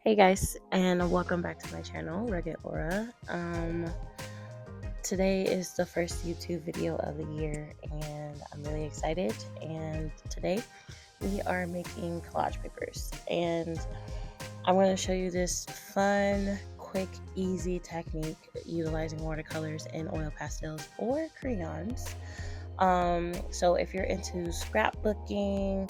Hey guys, and welcome back to my channel, Rugged Aura. Today is the first YouTube video of the year, and I'm really excited. And today we are making collage papers, and I'm going to show you this fun, quick, easy technique utilizing watercolors and oil pastels or crayons. So if you're into scrapbooking,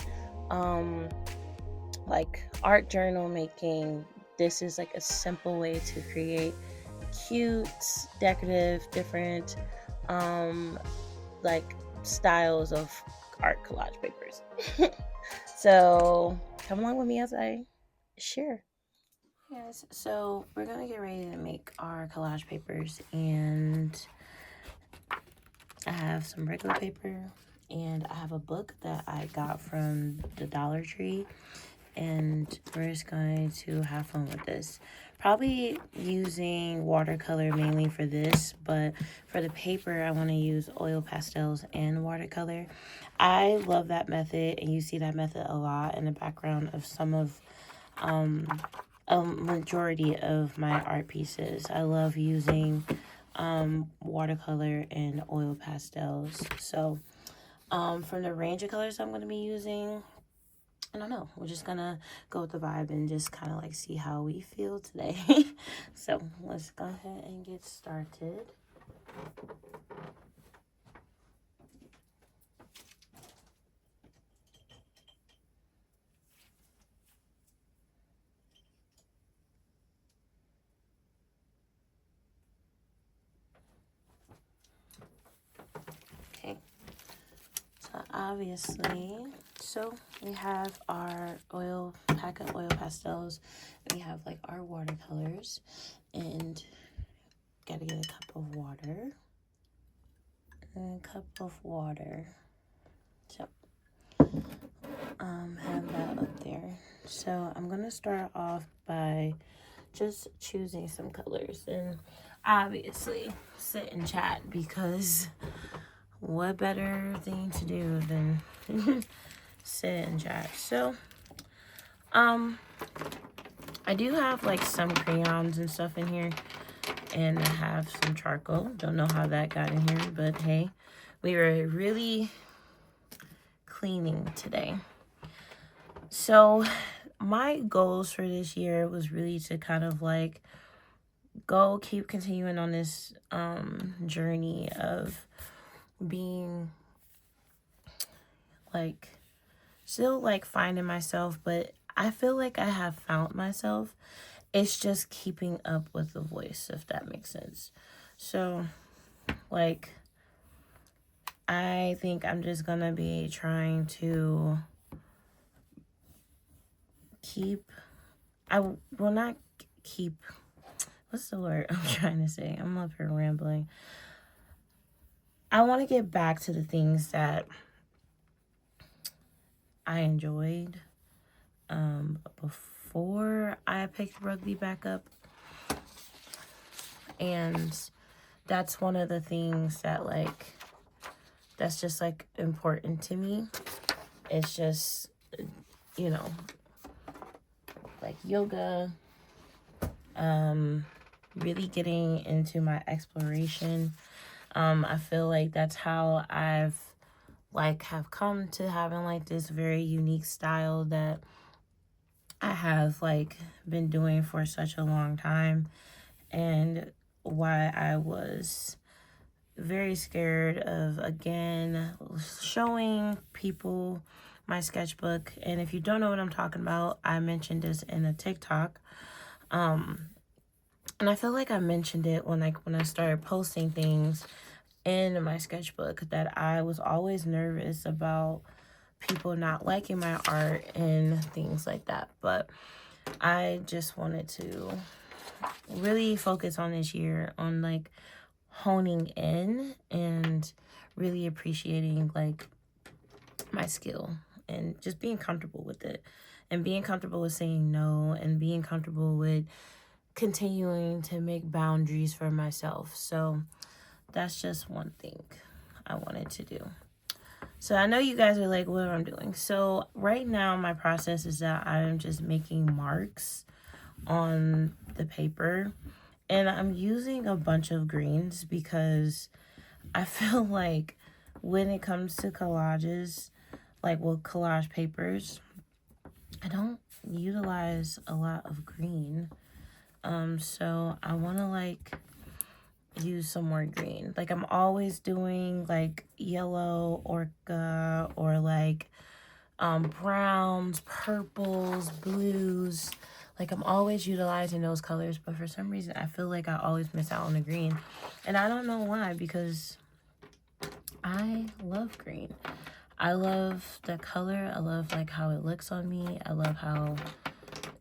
like art journal making, this is like a simple way to create cute, decorative, different like styles of art collage papers. So come along with me as I share. Yes, so we're gonna get ready to make our collage papers, and I have some regular paper and I have a book that I got from the Dollar Tree, and we're just going to have fun with this. Probably using watercolor mainly for this, but for the paper I want to use oil pastels and watercolor. I love that method, and you see that method a lot in the background of some of a majority of my art pieces. I love using watercolor and oil pastels. So from the range of colors I'm going to be using, I don't know. We're just gonna go with the vibe and just kind of like see how we feel today. So let's go ahead and get started. Okay. So obviously, we have our pack of oil pastels. We have like our watercolors, and gotta get a cup of water. And a cup of water. So have that up there. So I'm gonna start off by just choosing some colors, and obviously sit and chat, because what better thing to do than sit and chat. So I do have like some crayons and stuff in here, and I have some charcoal. Don't know how that got in here, but hey, we were really cleaning today. So my goals for this year was really to kind of like keep continuing on this journey of being like still like finding myself, but I feel like I have found myself. It's just keeping up with the voice, if that makes sense. So like I think I'm just gonna be trying to not keep, what's the word I'm trying to say? I'm up here rambling. I want to get back to the things that I enjoyed before I picked rugby back up. And that's one of the things that like, that's just like important to me. It's just, you know, like yoga, really getting into my exploration. I feel like that's how I've have come to having like this very unique style that I have like been doing for such a long time, and why I was very scared of again showing people my sketchbook. And if you don't know what I'm talking about, I mentioned this in a TikTok, and I feel like I mentioned it when I started posting things in my sketchbook, that I was always nervous about people not liking my art and things like that. But I just wanted to really focus on this year on like honing in and really appreciating like my skill and just being comfortable with it, and being comfortable with saying no, and being comfortable with continuing to make boundaries for myself. So that's just one thing I wanted to do. So I know you guys are like, what am I doing? So right now my process is that I'm just making marks on the paper. And I'm using a bunch of greens because I feel like when it comes to collages, like with collage papers, I don't utilize a lot of green. So I want to like use some more green. Like I'm always doing like yellow orca or like browns, purples, blues. Like I'm always utilizing those colors, but for some reason I feel like I always miss out on the green. And I don't know why, because I love green. I love the color. I love like how it looks on me. I love how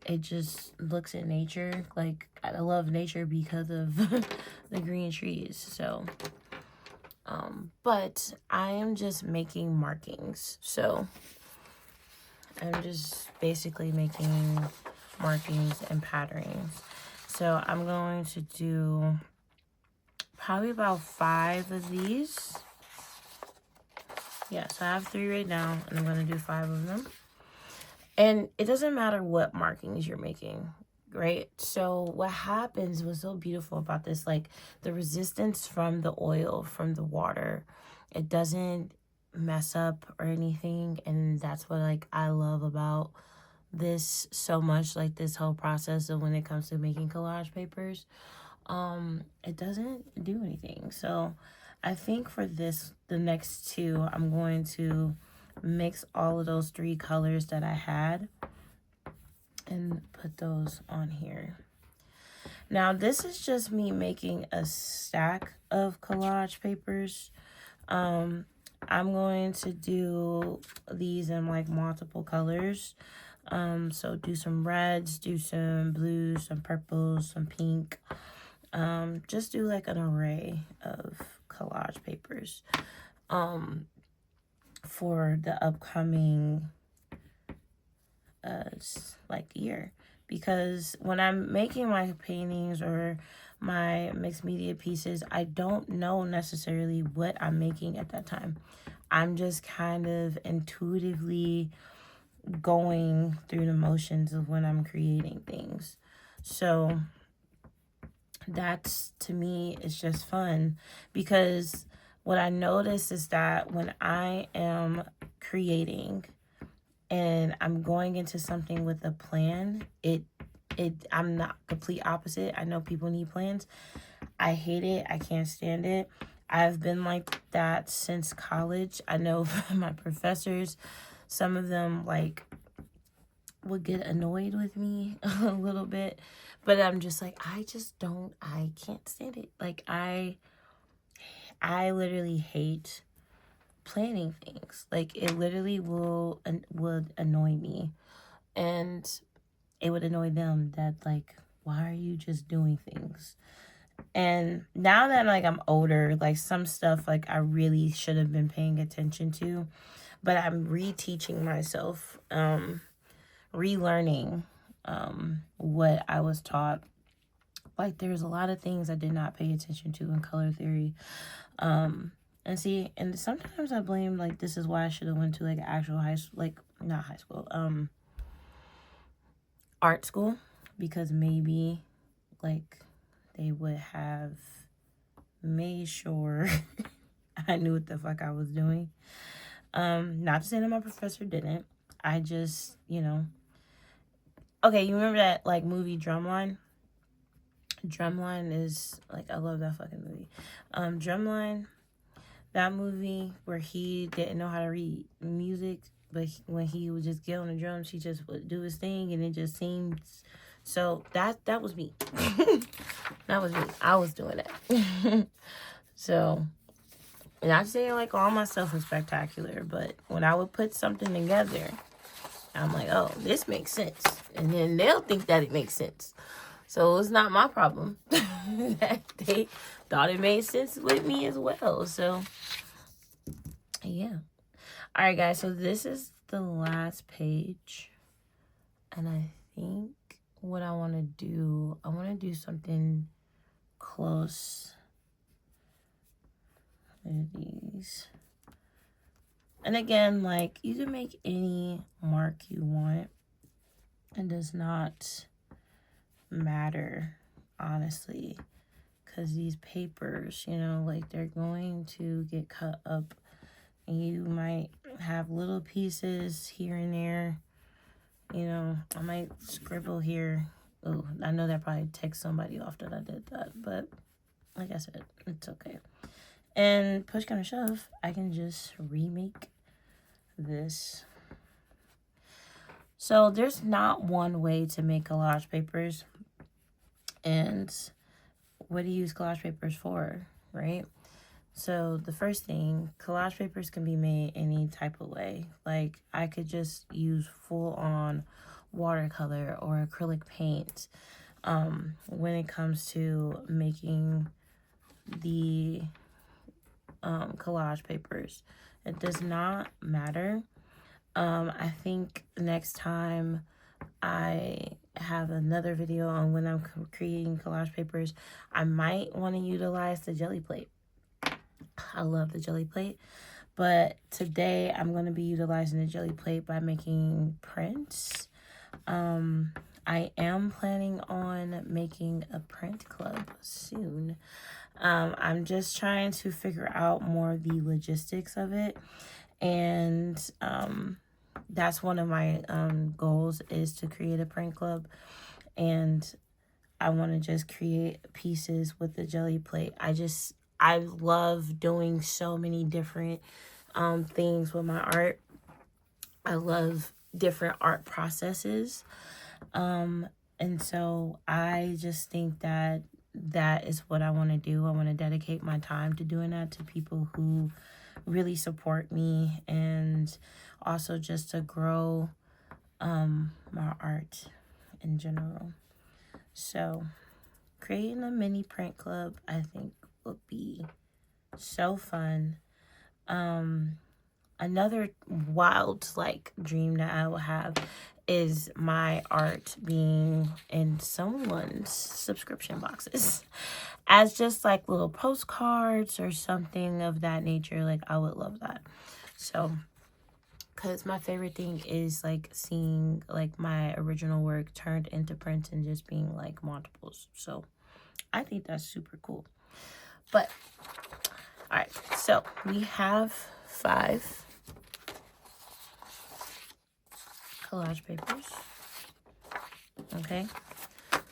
it just looks in nature. Like I love nature because of the green trees. So but I am just making markings. So I'm just basically making markings and patterns. So I'm going to do probably about 5 of these. Yeah, so I have 3 right now, and I'm going to do 5 of them. And it doesn't matter what markings you're making, right? So what happens, was so beautiful about this, like the resistance from the oil, from the water, it doesn't mess up or anything. And that's what like I love about this so much, like this whole process of when it comes to making collage papers. It doesn't do anything. So I think for this, the next 2, I'm going to mix all of those 3 colors that I had and put those on here. Now this is just me making a stack of collage papers. I'm going to do these in like multiple colors. So do some reds, do some blues, some purples, some pink. Just do like an array of collage papers for the upcoming like year. Because when I'm making my paintings or my mixed media pieces, I don't know necessarily what I'm making at that time. I'm just kind of intuitively going through the motions of when I'm creating things. So that's, to me, it's just fun, because what I notice is that when I am creating and I'm going into something with a plan, I'm not complete opposite. I know people need plans. I hate it. I can't stand it. I've been like that since college. I know my professors, some of them like would get annoyed with me a little bit, but I'm just like, I can't stand it. Like I literally hate planning things. Like it literally would annoy me, and it would annoy them that like, why are you just doing things? And now that like I'm older, like some stuff like I really should have been paying attention to, but I'm reteaching myself, relearning what I was taught. Like there's a lot of things I did not pay attention to in color theory. And see, and sometimes I blame like this is why I should have went to like actual not high school, art school, because maybe like they would have made sure I knew what the fuck I was doing. Not to say that my professor didn't. I just, okay, you remember that like movie Drumline? Drumline is like, I love that fucking movie. Drumline, that movie where he didn't know how to read music, but when he would just get on the drums, he just would do his thing, and it just seems so. That was me. That was me. I was doing that. So, not saying like all my stuff was spectacular, but when I would put something together, I'm like, oh, this makes sense, and then they'll think that it makes sense. So it's not my problem that they thought it made sense with me as well. So, yeah. All right, guys. So this is the last page. And I think what I want to do something close to these. And again, like, you can make any mark you want. It does not matter, honestly, because these papers, you know, like they're going to get cut up, and you might have little pieces here and there. You know, I might scribble here. Oh, I know that probably takes somebody off that I did that, but like I said, it's okay. And push come to shove, I can just remake this. So there's not one way to make collage papers. And what do you use collage papers for, right? So the first thing, collage papers can be made any type of way. Like I could just use full on watercolor or acrylic paint when it comes to making the collage papers. It does not matter. I think next time I have another video on when I'm creating collage papers, I might want to utilize the jelly plate. I love the jelly plate, but today I'm going to be utilizing the jelly plate by making prints. I am planning on making a print club soon. I'm just trying to figure out more of the logistics of it, and that's one of my goals, is to create a print club. And I want to just create pieces with the jelly plate. I love doing so many different things with my art. I love different art processes. And so I just think that that is what I want to do. I want to dedicate my time to doing that, to people who really support me, and also just to grow my art in general. So creating a mini print club, I think, would be so fun. Another wild like dream that I will have is my art being in someone's subscription boxes as just like little postcards or something of that nature. Like I would love that. So because my favorite thing is like seeing like my original work turned into print and just being like multiples. So I think that's super cool. But all right, so we have 5 collage papers. Okay,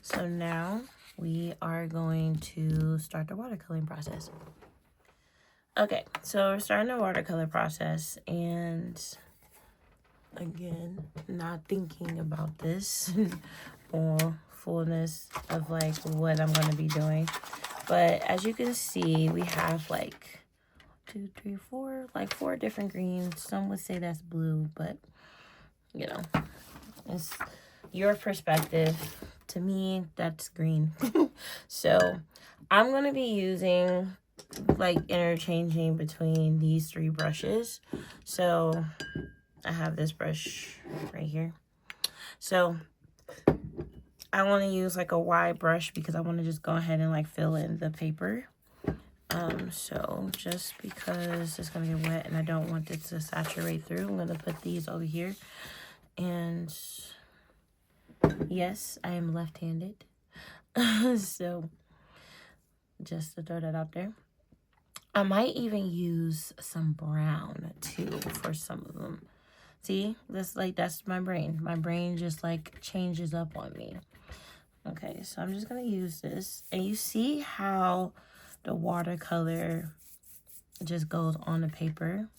so now we are going to start the watercoloring process. Okay, so we're starting the watercolor process, and again, not thinking about this or fullness of like what I'm going to be doing. But as you can see, we have like 2, 3, 4, like 4 different greens. Some would say that's blue, but you know, it's your perspective. To me, that's green. So I'm going to be using like interchanging between these 3 brushes. So I have this brush right here. So I want to use like a wide brush because I want to just go ahead and like fill in the paper. So just because it's going to get wet and I don't want it to saturate through, I'm going to put these over here. And yes, I am left-handed. So just to throw that out there. I might even use some brown too for some of them. See, that's my brain. My brain just like changes up on me. Okay, so I'm just gonna use this. And you see how the watercolor just goes on the paper.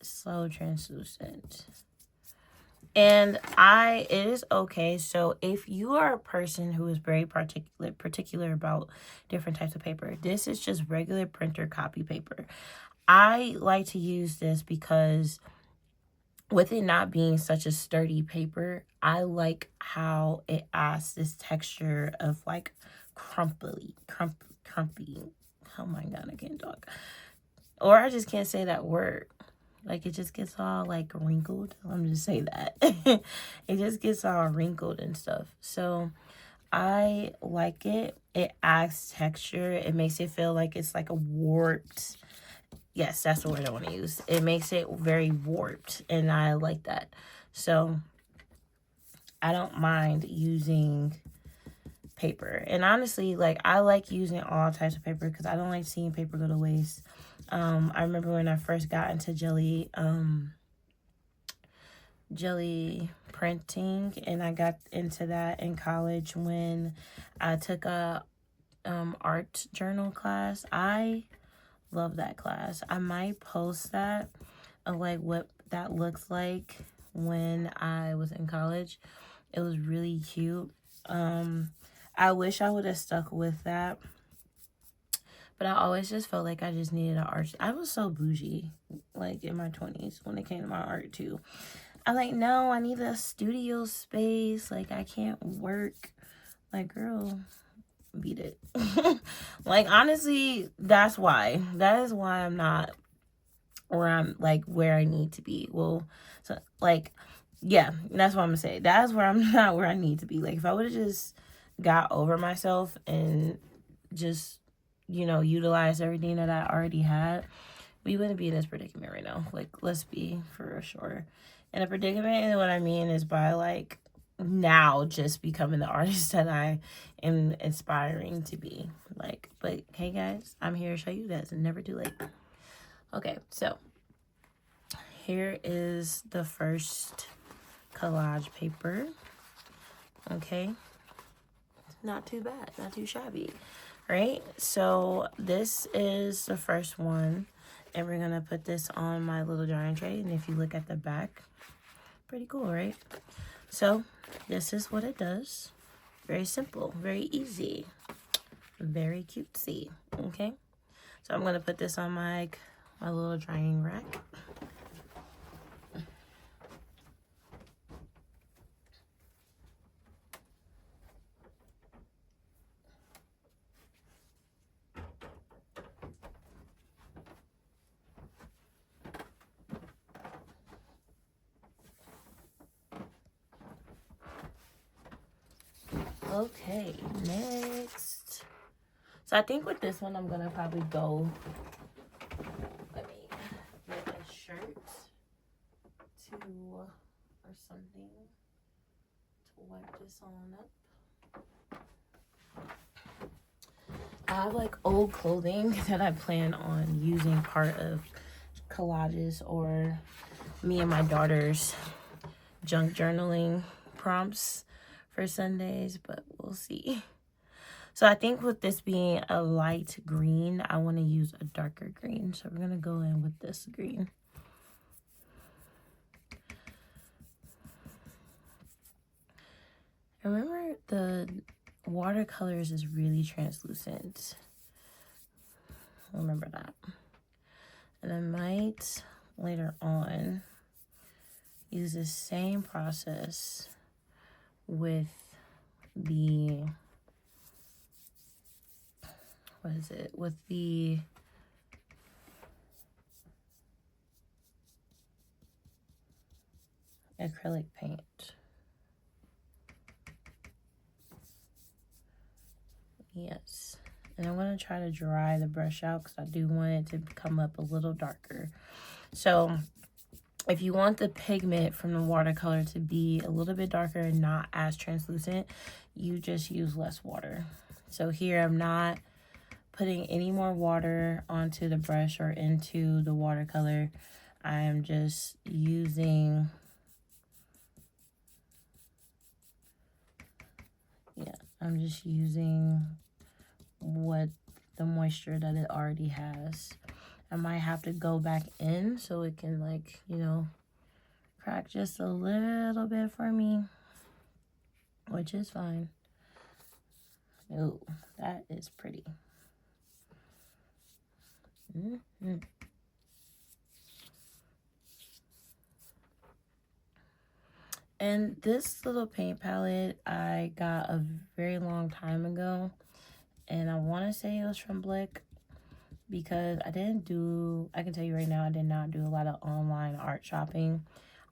Slow translucent. And it is okay. So if you are a person who is very particular about different types of paper, this is just regular printer copy paper. I like to use this because with it not being such a sturdy paper, I like how it adds this texture of like crumpy. Oh my God, I can't talk. Or I just can't say that word. Like, it just gets all, like, wrinkled. Let me just say that. It just gets all wrinkled and stuff. So, I like it. It adds texture. It makes it feel like it's, like, a warped. Yes, that's the word I want to use. It makes it very warped, and I like that. So, I don't mind using paper. And honestly, like, I like using all types of paper because I don't like seeing paper go to waste. I remember when I first got into jelly printing, and I got into that in college when I took a art journal class. I love that class. I might post that of like what that looks like when I was in college. It was really cute. I wish I would have stuck with that, but I always just felt like I just needed an art. I was so bougie, like in my 20s when it came to my art too. I'm like, no, I need a studio space. Like, I can't work. Like, girl, beat it. Like, honestly, that's why. That is why I'm not where I'm, like, where I need to be. Well, so, like, yeah, that's what I'm gonna say. That's where I'm not where I need to be. Like, if I would have just got over myself and just, you know, utilized everything that I already had, we wouldn't be in this predicament right now. Like, let's be for sure. And a predicament, and what I mean is by, like, now just becoming the artist that I am aspiring to be. Like, but hey guys, I'm here to show you that it's never too late. Okay, so here is the first collage paper. Okay, not too bad, not too shabby, right? So this is the first one, and we're gonna put this on my little drying tray. And if you look at the back, pretty cool, right? So this is what it does. Very simple, very easy, very cutesy. Okay, so I'm gonna put this on my little drying rack. Okay, next. So I think with this one, I'm gonna probably go, let me get a shirt to, or something to wipe this on up. I have like old clothing that I plan on using part of collages or me and my daughter's junk journaling prompts for Sundays, but we'll see. So I think with this being a light green, I want to use a darker green. So we're going to go in with this green. Remember, the watercolors is really translucent. Remember that. And I might later on use the same process with the, what is it? With the acrylic paint. Yes. And I'm going to try to dry the brush out because I do want it to come up a little darker. So if you want the pigment from the watercolor to be a little bit darker and not as translucent, you just use less water. So here I'm not putting any more water onto the brush or into the watercolor. I'm just using, I'm just using what the moisture that it already has. I might have to go back in so it can, like, you know, crack just a little bit for me, which is fine. Oh, that is pretty. And this little paint palette I got a very long time ago, and I want to say it was from Blick, because I can tell you right now, I did not do a lot of online art shopping.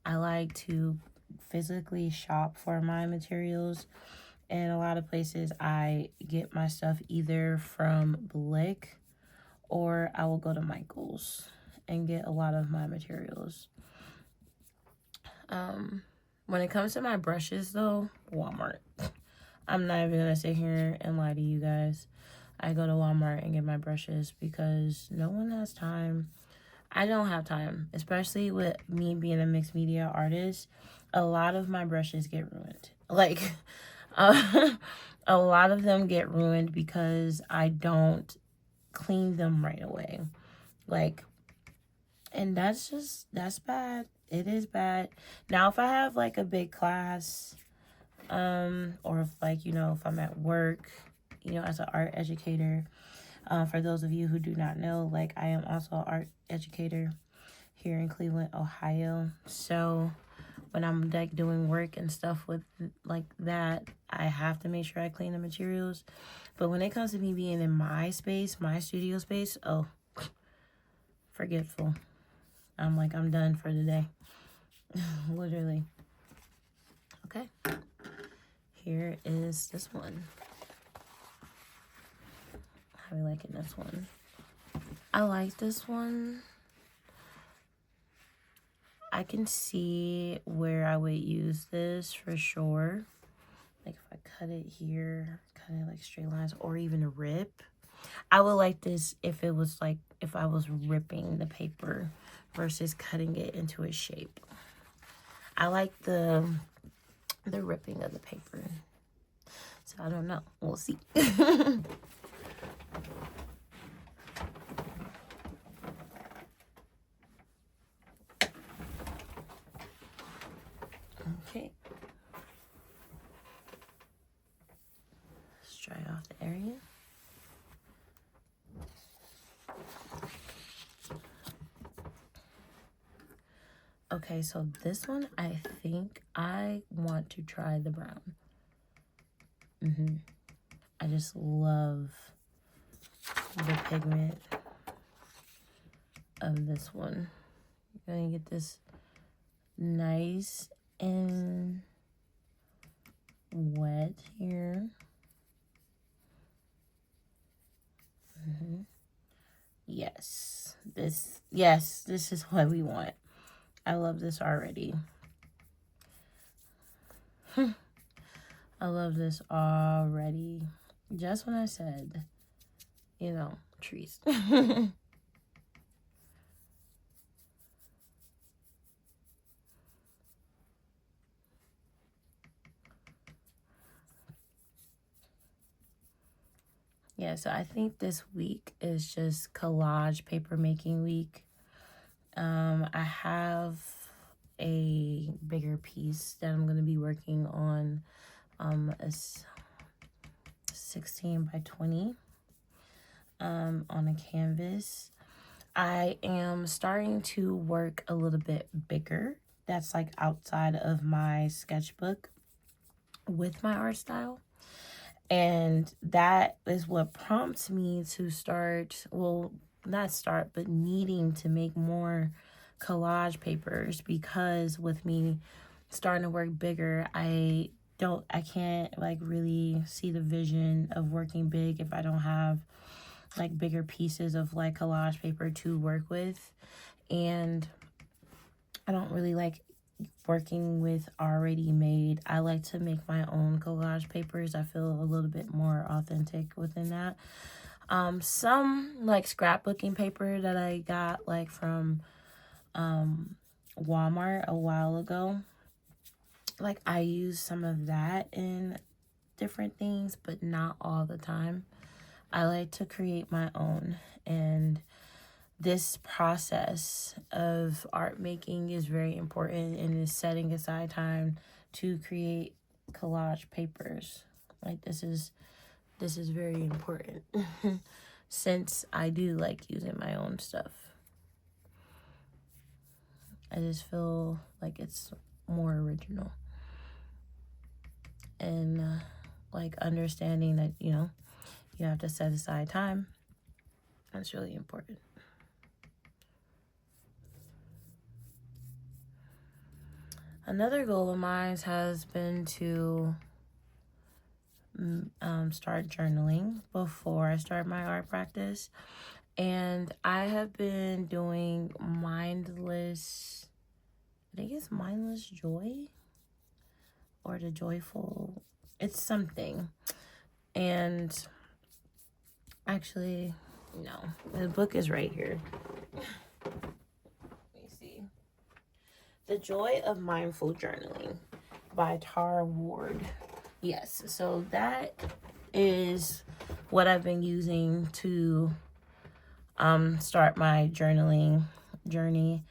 I like to physically shop for my materials, and a lot of places I get my stuff either from Blick or I will go to Michael's and get a lot of my materials. When it comes to my brushes though, Walmart. I'm not even gonna sit here and lie to you guys. I go to Walmart and get my brushes because no one has time. I don't have time, especially with me being a mixed media artist. A lot of my brushes get ruined. Like, a lot of them get ruined because I don't clean them right away. Like, and that's bad. It is bad. Now, if I have like a big class, or if like, if I'm at work, as an art educator, for those of you who do not know, like I am also an art educator here in Cleveland, Ohio. So when I'm like doing work and stuff with like that, I have to make sure I clean the materials. But when it comes to me being in my space, my studio space, oh, forgetful. I'm done for the day. Literally. Okay. Here is this one. How are you liking this one? I like this one. I can see where I would use this for sure. Like if I cut it here, cut it like straight lines, or even rip. I would like this if it was like, if I was ripping the paper versus cutting it into a shape. I like the ripping of the paper. So I don't know. We'll see. Okay. Let's dry off the area. Okay, so this one, I think I want to try the brown. I just love the pigment of this one. You're gonna get this nice and wet here. Yes, this is what we want. I love this already. I love this already. Just when I said, trees. Yeah, so I think this week is just collage paper making week. I have a bigger piece that I'm going to be working on, a 16 by 20 on a canvas. I am starting to work a little bit bigger. That's like outside of my sketchbook with my art style. And that is what prompts me to start, well, not start, but needing to make more collage papers, because with me starting to work bigger, I can't like really see the vision of working big if I don't have like bigger pieces of like collage paper to work with. And I don't really like working with already made. I like to make my own collage papers. I feel a little bit more authentic within that. Some like scrapbooking paper that I got like from Walmart a while ago. Like I use some of that in different things, but not all the time. I like to create my own, and this process of art making is very important, and is setting aside time to create collage papers. Like this is very important since I do like using my own stuff. I just feel like it's more original, and like understanding that you have to set aside time. That's really important. Another goal of mine has been to start journaling before I start my art practice. And I have been doing mindless, I think it's mindless joy, or the joyful it's something. And actually, no, the book is right here. Let me see. The Joy of Mindful Journaling by Tara Ward. Yes, so that is what I've been using to start my journaling journey,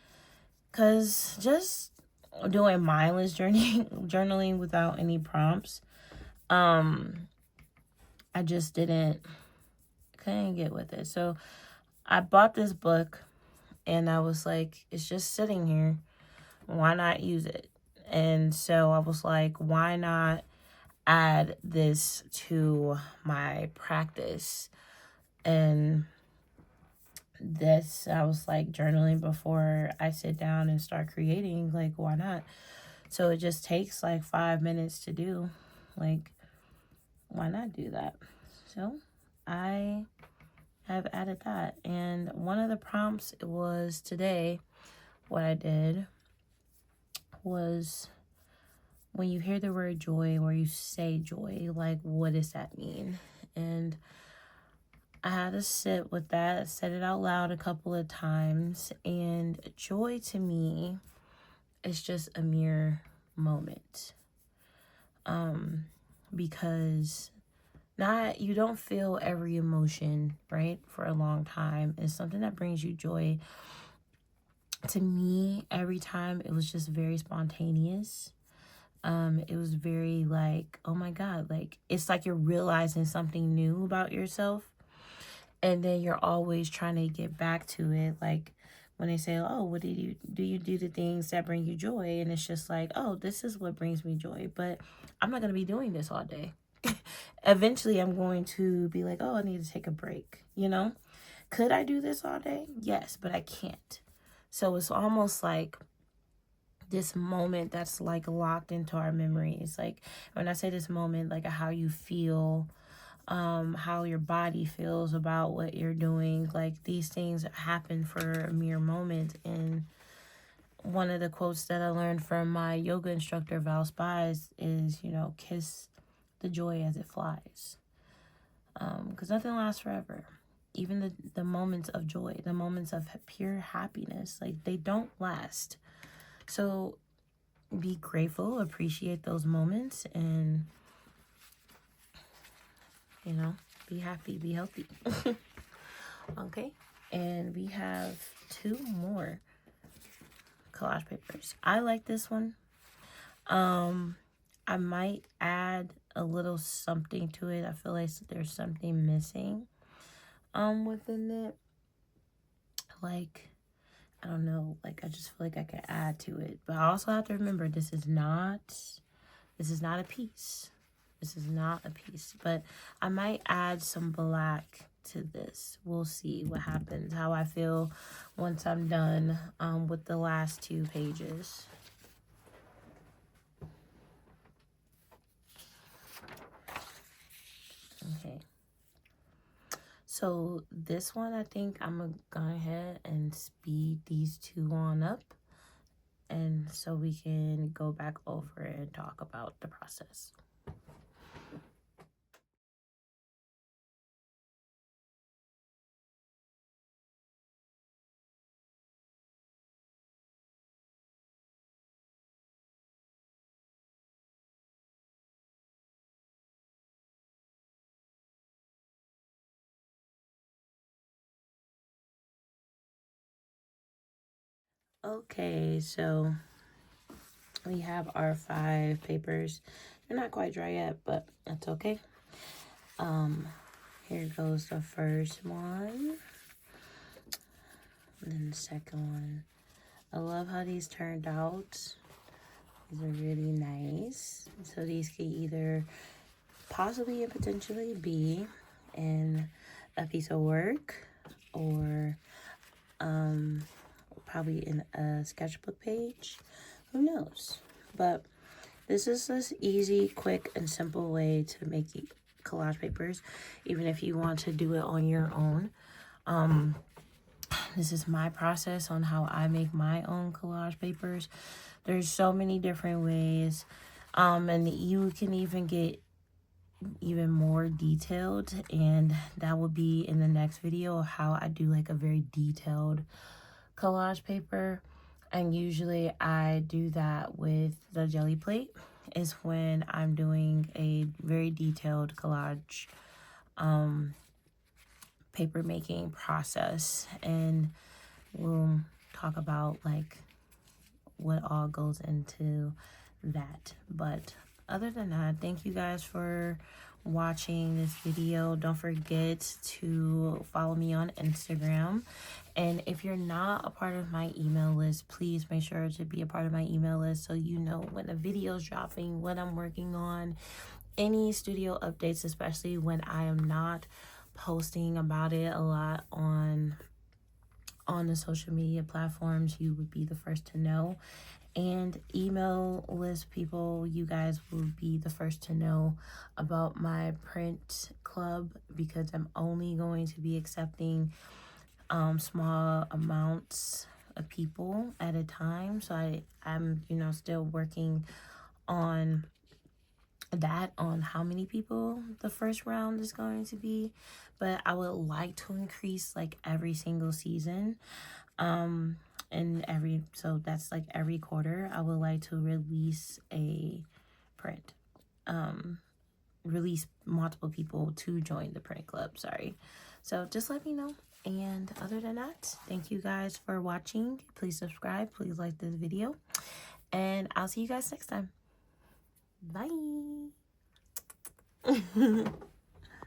because just doing mindless journaling without any prompts, I just couldn't get with it. So I bought this book and I was like, it's just sitting here, why not use it? And so I was like, why not add this to my practice? And this, I was like, journaling before I sit down and start creating, like, why not? So it just takes like 5 minutes to do. Like, why not do that? So I have added that. And one of the prompts was today, what I did was, when you hear the word joy or you say joy, like, what does that mean? And I had to sit with that, said it out loud a couple of times. And joy to me is just a mere moment. Because you don't feel every emotion, right, for a long time. It's something that brings you joy. To me, every time it was just very spontaneous. It was very like, oh my God, like, it's like you're realizing something new about yourself. And then you're always trying to get back to it. Like when they say, oh, what do you do the things that bring you joy? And it's just like, oh, this is what brings me joy. But I'm not going to be doing this all day. Eventually, I'm going to be like, oh, I need to take a break, you know? Could I do this all day? Yes, but I can't. So it's almost like this moment that's like locked into our memories. Like when I say this moment, like how you feel, how your body feels about what you're doing. Like these things happen for a mere moment. And one of the quotes that I learned from my yoga instructor, Val Spies, is, kiss the joy as it flies. Because nothing lasts forever. Even the moments of joy, the moments of pure happiness, like they don't last. So be grateful, appreciate those moments, and, be happy, be healthy. Okay. And we have 2 more collage papers. I like this one. I might add a little something to it. I feel like there's something missing within it. Like, I don't know, like I just feel like I could add to it. But I also have to remember this is not a piece. This is not a piece. But I might add some black to this. We'll see what happens, how I feel once I'm done with the last 2 pages. Okay. So this one, I think I'm going to go ahead and speed these 2 on up. And so we can go back over and talk about the process. Okay, so we have our 5 papers. They're not quite dry yet, but that's okay. Here goes the first one. And then the second one. I love how these turned out. These are really nice. So these could either possibly and potentially be in a piece of work, or probably in a sketchbook page. Who knows? But this is this easy, quick, and simple way to make collage papers, even if you want to do it on your own. This is my process on how I make my own collage papers. There's so many different ways. And you can even get even more detailed, and that will be in the next video of how I do like a very detailed collage paper. And usually I do that with the jelly plate, is when I'm doing a very detailed collage paper making process, and we'll talk about like what all goes into that. But other than that, thank you guys for watching this video. Don't forget to follow me on Instagram, and if you're not a part of my email list, please make sure to be a part of my email list so you know when the video's dropping, what I'm working on, any studio updates, especially when I am not posting about it a lot on the social media platforms. You would be the first to know. And email list people, you guys will be the first to know about my print club, because I'm only going to be accepting small amounts of people at a time. So I'm still working on that, on how many people the first round is going to be, but I would like to increase like every single season, and so that's like every quarter I would like to release a print, release multiple people to join the print club, sorry. So just let me know. And other than that, thank you guys for watching. Please subscribe, please like this video, and I'll see you guys next time. Bye.